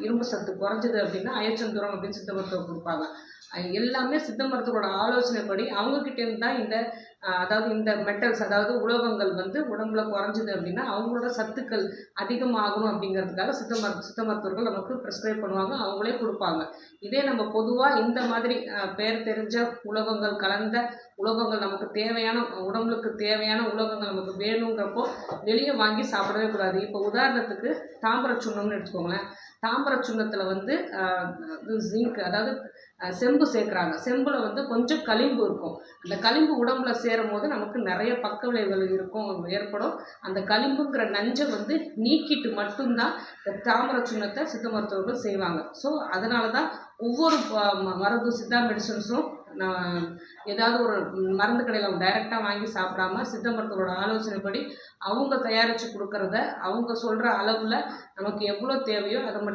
இரும்பு சத்து குறைஞ்சது அப்படின்னா அயச்சந்தூரம் அப்படின்னு சித்த மருத்துவம் கொடுப்பாங்க. எல்லாமே சித்த மருத்துவரோட ஆலோசனைப்படி அவங்கக்கிட்டேருந்து தான் இந்த அதாவது இந்த மெட்டல்ஸ் அதாவது உலோகங்கள் வந்து உடம்புல குறைஞ்சிது அப்படின்னா அவங்களோட சத்துக்கள் அதிகமாகணும் அப்படிங்கிறதுக்காக சித்த மருத்துவர்கள் நமக்கு ப்ரிஸ்கிரைப் பண்ணுவாங்க, அவங்களே கொடுப்பாங்க. இதே நம்ம பொதுவாக இந்த மாதிரி பேர் தெரிஞ்ச உலோகங்கள் கலந்த உலோகங்கள் நமக்கு தேவையான உடம்புக்கு தேவையான உலோகங்கள் நமக்கு வேணுங்கிறப்போ வெளியே வாங்கி சாப்பிடவே கூடாது. இப்போ உதாரணத்துக்கு தாம்பர சுண்ணம்னு எடுத்துக்கோங்களேன். தாம்பர சுண்ணத்தில் வந்து ஜிங்க் அதாவது செம்பு சேர்க்குறாங்க. செம்பில் வந்து கொஞ்சம் களிம்பு இருக்கும். அந்த களிம்பு உடம்புல சேரும் போது நமக்கு நிறைய பக்க விளைவுகள் ஏற்படும். அந்த களிம்புங்கிற நஞ்சை வந்து நீக்கிட்டு மட்டும்தான் இந்த தாமரை சுண்ணத்தை சித்த மருத்துவர்கள் செய்வாங்க. ஸோ அதனால தான் ஒவ்வொரு மருந்து சித்தா மெடிசன்ஸும் நான் ஏதாவது ஒரு மருந்து கடையில் டைரெக்டாக வாங்கி சாப்பிடாம சித்த மருத்துவரோட ஆலோசனைப்படி அவங்க தயாரித்து கொடுக்குறத அவங்க சொல்கிற அளவில் நமக்கு எவ்வளோ தேவையோ அதை மட்டும்